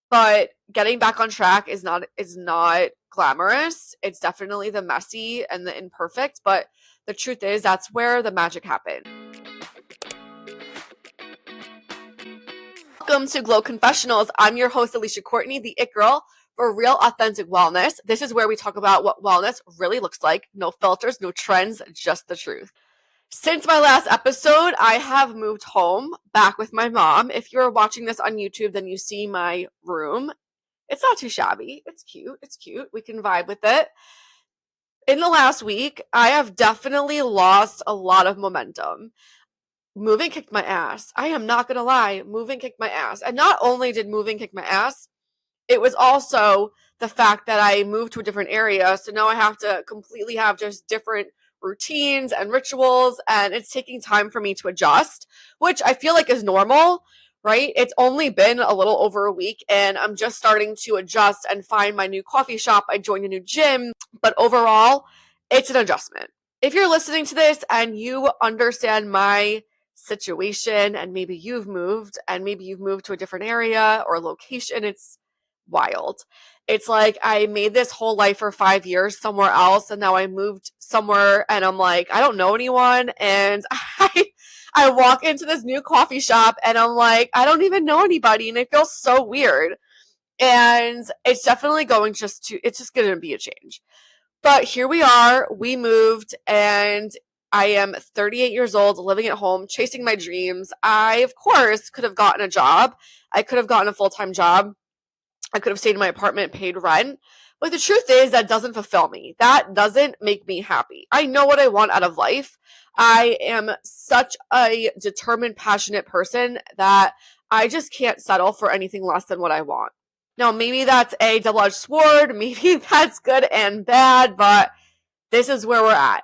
but getting back on track is not glamorous. It's definitely the messy and the imperfect, but the truth is that's where the magic happens. Welcome to Glow Confessionals. I'm your host, Alicia Courtney, the It Girl for real, authentic wellness. This is where we talk about what wellness really looks like. No filters, no trends, just the truth. Since my last episode, I have moved home back with my mom. If you're watching this on YouTube, then you see my room. It's not too shabby. It's cute. It's cute. We can vibe with it. In the last week, I have definitely lost a lot of momentum. Moving kicked my ass. I am not going to lie. Moving kicked my ass. And not only did moving kick my ass, it was also the fact that I moved to a different area. So now I have to completely have just different routines and rituals. And it's taking time for me to adjust, which I feel like is normal, right? It's only been a little over a week and I'm just starting to adjust and find my new coffee shop. I joined a new gym, but overall, it's an adjustment. If you're listening to this and you understand my situation and maybe you've moved and maybe you've moved to a different area or location, it's wild. It's like I made this whole life for 5 years somewhere else and now I moved somewhere and I'm like, I don't know anyone. And I walk into this new coffee shop and I'm like, I don't even know anybody and it feels so weird. And it's definitely it's just going to be a change. But here we are, we moved, and I am 38 years old, living at home, chasing my dreams. I, of course, could have gotten a job. I could have gotten a full-time job. I could have stayed in my apartment, paid rent. But the truth is, that doesn't fulfill me. That doesn't make me happy. I know what I want out of life. I am such a determined, passionate person that I just can't settle for anything less than what I want. Now, maybe that's a double-edged sword. Maybe that's good and bad, but this is where we're at.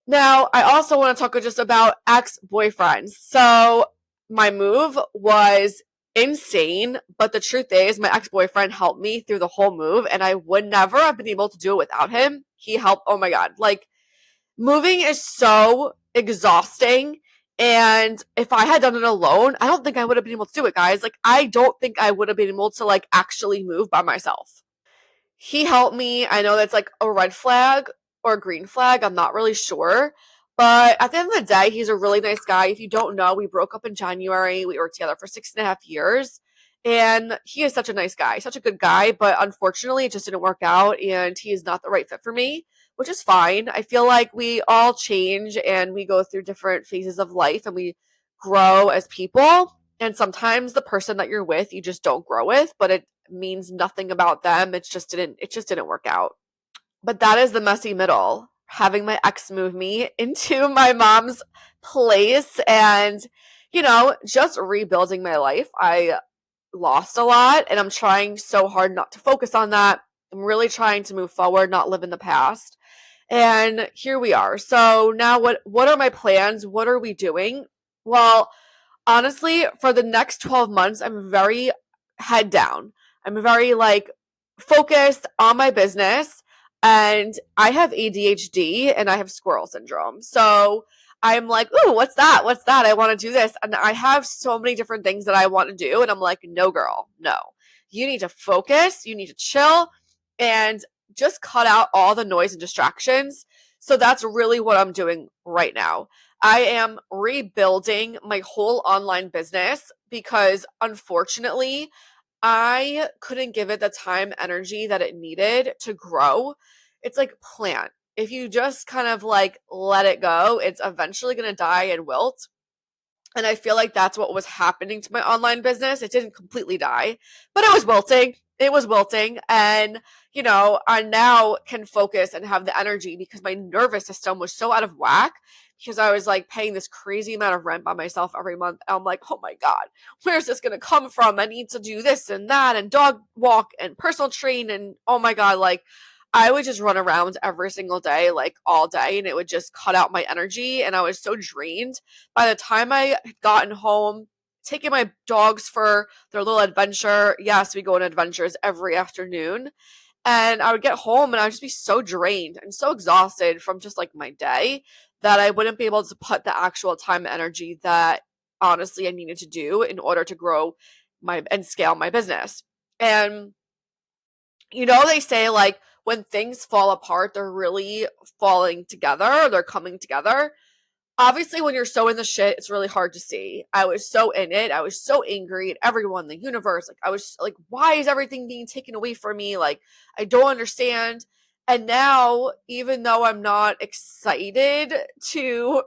Now, I also want to talk just about ex-boyfriends. So, my move was insane, but the truth is, my ex-boyfriend helped me through the whole move, and I would never have been able to do it without him. He helped. Oh my God. Like, moving is so exhausting. And if I had done it alone, I don't think I would have been able to do it, guys. Like, I don't think I would have been able to, like, actually move by myself. He helped me. I know that's like a red flag or a green flag. I'm not really sure. But at the end of the day, he's a really nice guy. If you don't know, we broke up in January. We were together for 6.5 years. And he is such a nice guy, such a good guy. But unfortunately, it just didn't work out. And he is not the right fit for me, which is fine. I feel like we all change and we go through different phases of life and we grow as people. And sometimes the person that you're with, you just don't grow with, but it means nothing about them. It just didn't work out. But that is the messy middle. Having my ex move me into my mom's place and just rebuilding my life. I lost a lot and I'm trying so hard not to focus on that. I'm really trying to move forward, not live in the past. And here we are. So now what are my plans? What are we doing? Well, honestly, for the next 12 months, I'm very head down. I'm very like focused on my business and I have ADHD and I have squirrel syndrome. So I'm like, ooh, what's that? What's that? I want to do this. And I have so many different things that I want to do. And I'm like, no, girl, no. You need to focus. You need to chill and just cut out all the noise and distractions. So that's really what I'm doing right now. I am rebuilding my whole online business because unfortunately, I couldn't give it the time, energy that it needed to grow. It's like a plant. If you just kind of like let it go, it's eventually going to die and wilt. And I feel like that's what was happening to my online business. It didn't completely die, but it was wilting. It was wilting. And, I now can focus and have the energy because my nervous system was so out of whack because I was like paying this crazy amount of rent by myself every month. And I'm like, oh my God, where's this going to come from? I need to do this and that and dog walk and personal train. And oh my God, like I would just run around every single day, like all day, and it would just cut out my energy. And I was so drained. By the time I had gotten home, taking my dogs for their little adventure, yes, we go on adventures every afternoon. And I would get home and I would just be so drained and so exhausted from just like my day that I wouldn't be able to put the actual time and energy that honestly I needed to do in order to grow and scale my business. And they say like when things fall apart, they're really falling together, they're coming together. Obviously, when you're so in the shit, it's really hard to see. I was so in it. I was so angry at everyone, the universe. Like, I was like, why is everything being taken away from me? Like, I don't understand. And now, even though I'm not excited to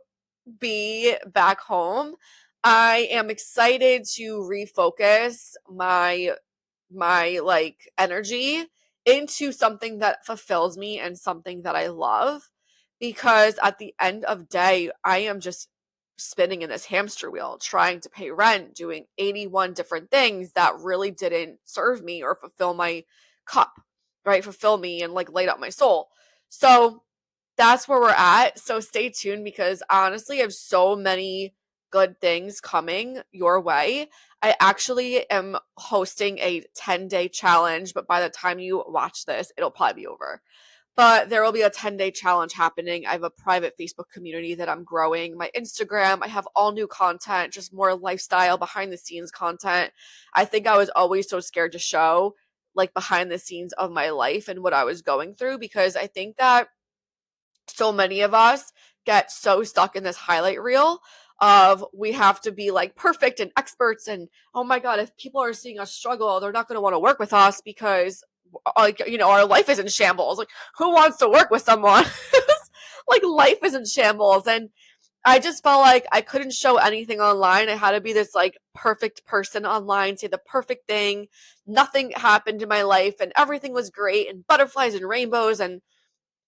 be back home, I am excited to refocus my like energy into something that fulfills me and something that I love, because at the end of day I am just spinning in this hamster wheel trying to pay rent, doing 81 different things that really didn't serve me or fulfill my cup, right? Fulfill me and like light up my soul. So that's where we're at. So stay tuned, because honestly, I have so many good things coming your way. I actually am hosting a 10-day challenge, but by the time you watch this, it'll probably be over. But there will be a 10-day challenge happening. I have a private Facebook community that I'm growing. My Instagram, I have all new content, just more lifestyle, behind the scenes content. I think I was always so scared to show like behind the scenes of my life and what I was going through, because I think that so many of us get so stuck in this highlight reel of we have to be like perfect and experts, and oh my god, if people are seeing us struggle, they're not going to want to work with us because like our life is in shambles. Like, who wants to work with someone like life is in shambles? And I just felt like I couldn't show anything online. I had to be this like perfect person online, say the perfect thing. Nothing happened in my life and everything was great and butterflies and rainbows, and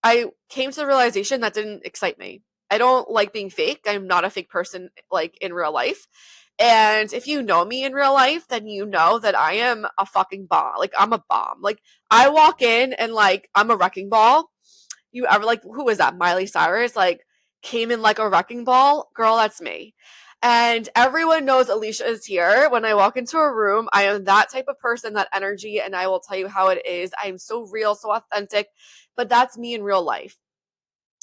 I came to the realization that didn't excite me. I don't like being fake. I'm not a fake person like in real life. And if you know me in real life, then you know that I am a fucking bomb. Like, I'm a bomb. Like, I walk in and like I'm a wrecking ball. You ever like, who was that? Miley Cyrus like came in like a wrecking ball? Girl, that's me. And everyone knows Alicia is here. When I walk into a room, I am that type of person, that energy, and I will tell you how it is. I am so real, so authentic, but that's me in real life.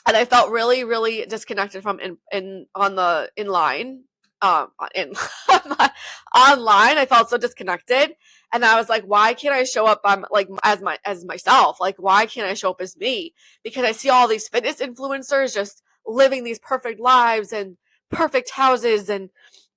And I felt really, really disconnected from in on the in line, in online. I felt so disconnected, and I was like, why can't I show up? Like as myself. Like, why can't I show up as me? Because I see all these fitness influencers just living these perfect lives and perfect houses and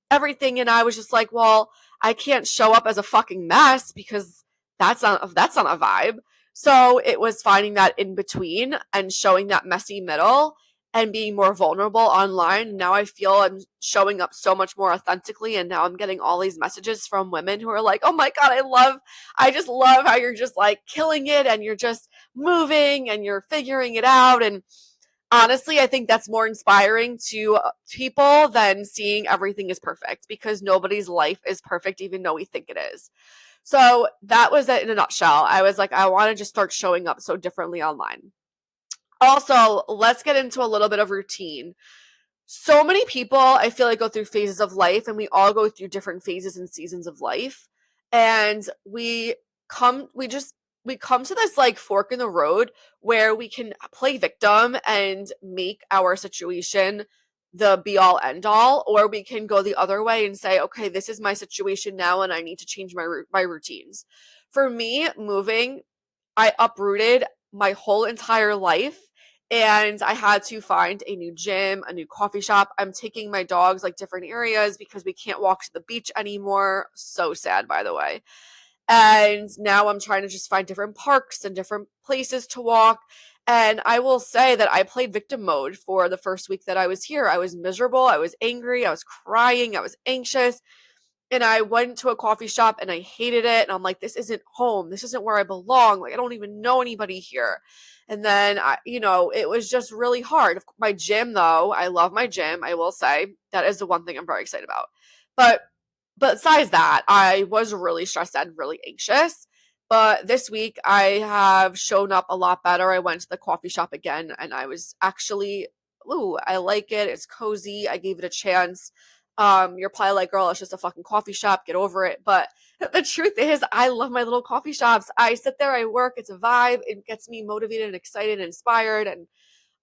everything, and I was just like, well, I can't show up as a fucking mess because that's not a vibe. So it was finding that in between and showing that messy middle and being more vulnerable online. Now I feel I'm showing up so much more authentically, and now I'm getting all these messages from women who are like, "Oh my god, I just love how you're just like killing it and you're just moving and you're figuring it out." And honestly, I think that's more inspiring to people than seeing everything is perfect, because nobody's life is perfect, even though we think it is. So that was it in a nutshell. I was like, I want to just start showing up so differently online. Also, let's get into a little bit of routine. So many people, I feel like, go through phases of life, and we all go through different phases and seasons of life. And we come to this like fork in the road where we can play victim and make our situation the be all end all, or we can go the other way and say, okay, this is my situation now and I need to change my routines. For me, moving, I uprooted my whole entire life, and I had to find a new gym, a new coffee shop. I'm taking my dogs like different areas because we can't walk to the beach anymore. So sad, by the way. And now I'm trying to just find different parks and different places to walk. And I will say that I played victim mode for the first week that I was here. I was miserable. I was angry. I was crying. I was anxious, and I went to a coffee shop and I hated it. And I'm like, this isn't home. This isn't where I belong. Like, I don't even know anybody here. And then it was just really hard. My gym, though, I love my gym. I will say that is the one thing I'm very excited about. But besides that, I was really stressed and really anxious. But this week, I have shown up a lot better. I went to the coffee shop again, and I was actually, ooh, I like it. It's cozy. I gave it a chance. You're probably like, girl, it's just a fucking coffee shop. Get over it. But the truth is, I love my little coffee shops. I sit there, I work. It's a vibe. It gets me motivated and excited and inspired. And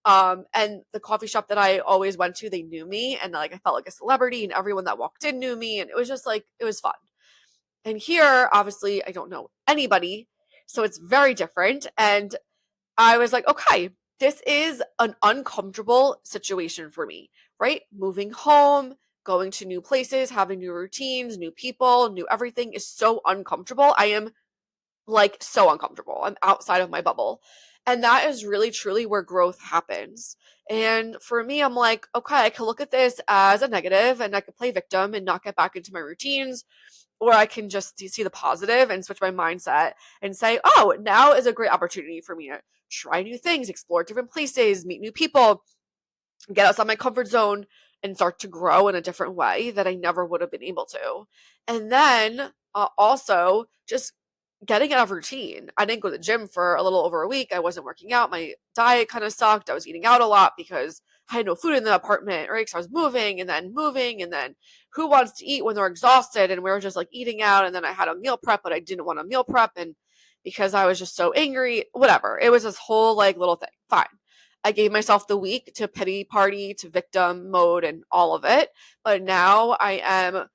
the coffee shop that I always went to, they knew me, and like I felt like a celebrity, and everyone that walked in knew me, and it was just like it was fun. And here, obviously, I don't know anybody, so it's very different. And I was like, okay, this is an uncomfortable situation for me, right? Moving home, going to new places, having new routines, new people, new everything is so uncomfortable. I am like so uncomfortable. I'm outside of my bubble. And that is really truly where growth happens. And for me, I'm like, okay, I can look at this as a negative and I can play victim and not get back into my routines, or I can just see the positive and switch my mindset and say, oh, now is a great opportunity for me to try new things, explore different places, meet new people, get outside my comfort zone, and start to grow in a different way that I never would have been able to. And then also just getting out of routine. I didn't go to the gym for a little over a week. I wasn't working out. My diet kind of sucked. I was eating out a lot because I had no food in the apartment, right? Because I was moving, and then who wants to eat when they're exhausted? And we were just like eating out. And then I had a meal prep, but I didn't want a meal prep. And because I was just so angry, whatever. It was this whole like little thing. Fine. I gave myself the week to pity party, to victim mode, and all of it. But now I am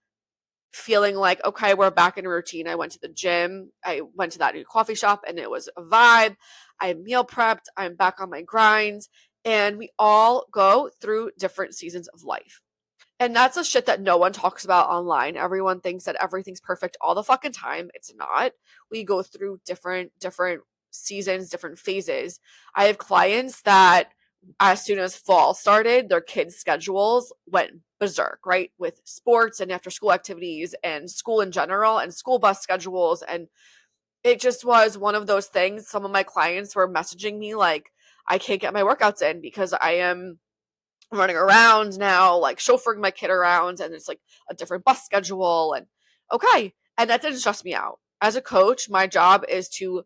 feeling like, okay, we're back in a routine. I went to the gym. I went to that new coffee shop and it was a vibe. I meal prepped. I'm back on my grinds. And we all go through different seasons of life. And that's a shit that no one talks about online. Everyone thinks that everything's perfect all the fucking time. It's not. We go through different seasons, different phases. I have clients that as soon as fall started, their kids' schedules went berserk, right? With sports and after school activities and school in general and school bus schedules. And it just was one of those things. Some of my clients were messaging me like, I can't get my workouts in because I am running around now, like chauffeuring my kid around, and it's like a different bus schedule. And okay. And that didn't stress me out. As a coach, my job is to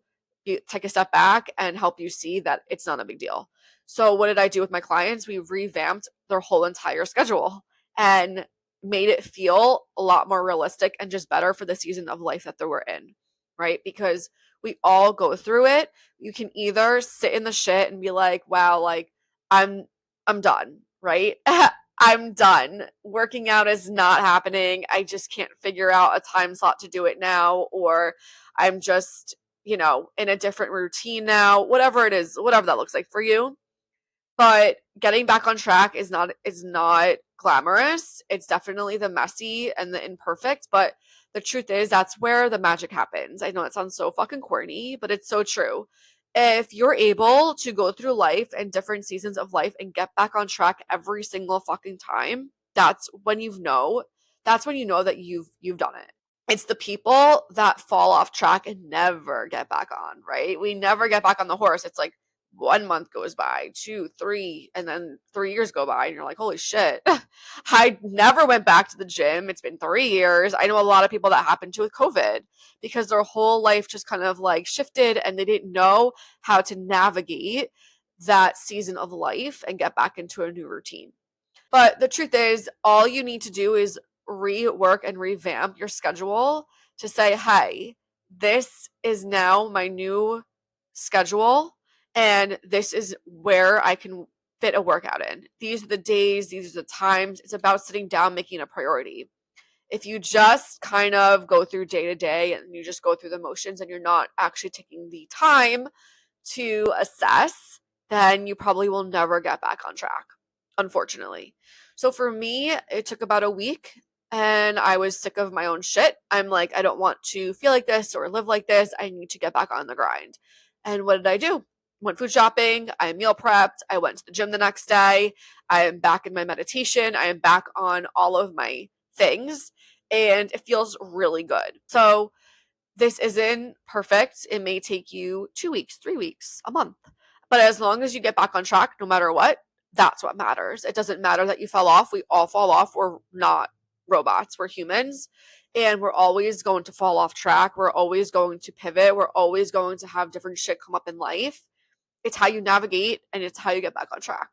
take a step back and help you see that it's not a big deal. So, what did I do with my clients? We revamped their whole entire schedule and made it feel a lot more realistic and just better for the season of life that they were in, right? Because we all go through it. You can either sit in the shit and be like, wow, like, I'm I'm done, right? I'm done. Working out is not happening. I just can't figure out a time slot to do it now, or I'm just, in a different routine now, whatever it is, whatever that looks like for you. But getting back on track is not glamorous. It's definitely the messy and the imperfect, but the truth is that's where the magic happens. I know it sounds so fucking corny, but it's so true. If you're able to go through life and different seasons of life and get back on track every single fucking time, that's when you know that you've done it. It's the people that fall off track and never get back on, right? We never get back on the horse. It's like 1 month goes by, two, three, and then 3 years go by, and you're like, holy shit. I never went back to the gym. It's been 3 years. I know a lot of people that happened to with COVID because their whole life just kind of like shifted and they didn't know how to navigate that season of life and get back into a new routine. But the truth is, all you need to do is rework and revamp your schedule to say, hey, this is now my new schedule, and this is where I can fit a workout in. These are the days, these are the times. It's about sitting down, making a priority. If you just kind of go through day to day and you just go through the motions and you're not actually taking the time to assess, then you probably will never get back on track, unfortunately. So for me, it took about a week and I was sick of my own shit. I'm like, I don't want to feel like this or live like this. I need to get back on the grind. And what did I do? Went food shopping. I meal prepped. I went to the gym the next day. I am back in my meditation. I am back on all of my things and it feels really good. So this isn't perfect. It may take you 2 weeks, 3 weeks, a month. But as long as you get back on track, no matter what, that's what matters. It doesn't matter that you fell off. We all fall off. We're not robots, we're humans. And we're always going to fall off track. We're always going to pivot. We're always going to have different shit come up in life. It's how you navigate and it's how you get back on track.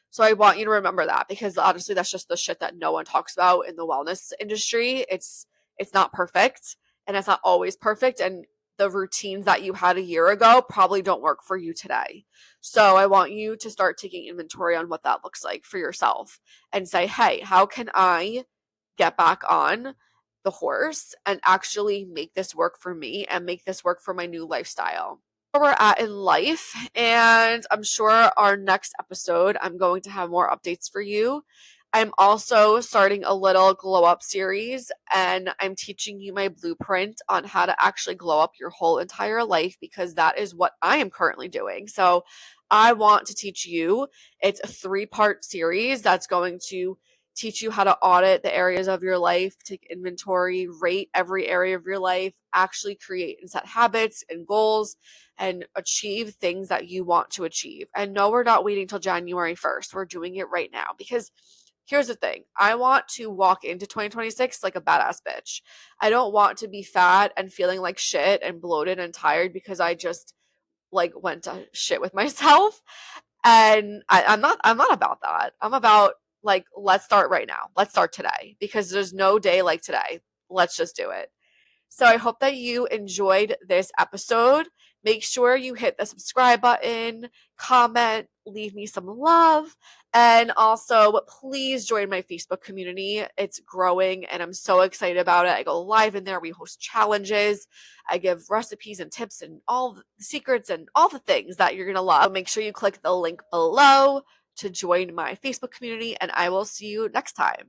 So I want you to remember that because honestly, that's just the shit that no one talks about in the wellness industry. It's not perfect and it's not always perfect. And the routines that you had a year ago probably don't work for you today. So I want you to start taking inventory on what that looks like for yourself and say, hey, how can I get back on the horse and actually make this work for me and make this work for my new lifestyle. Where we're at in life, and I'm sure our next episode, I'm going to have more updates for you. I'm also starting a little glow up series, and I'm teaching you my blueprint on how to actually glow up your whole entire life because that is what I am currently doing. So I want to teach you. It's a 3-part series that's going to teach you how to audit the areas of your life, take inventory, rate every area of your life, actually create and set habits and goals and achieve things that you want to achieve. And no, we're not waiting till January 1st. We're doing it right now because here's the thing. I want to walk into 2026 like a badass bitch. I don't want to be fat and feeling like shit and bloated and tired because I just like went to shit with myself. And I'm not about that. I'm about like, let's start right now. Let's start today because there's no day like today. Let's just do it. So I hope that you enjoyed this episode. Make sure you hit the subscribe button, comment, leave me some love, and also please join my Facebook community. It's growing and I'm so excited about it. I go live in there. We host challenges. I give recipes and tips and all the secrets and all the things that you're going to love. So make sure you click the link below to join my Facebook community, and I will see you next time.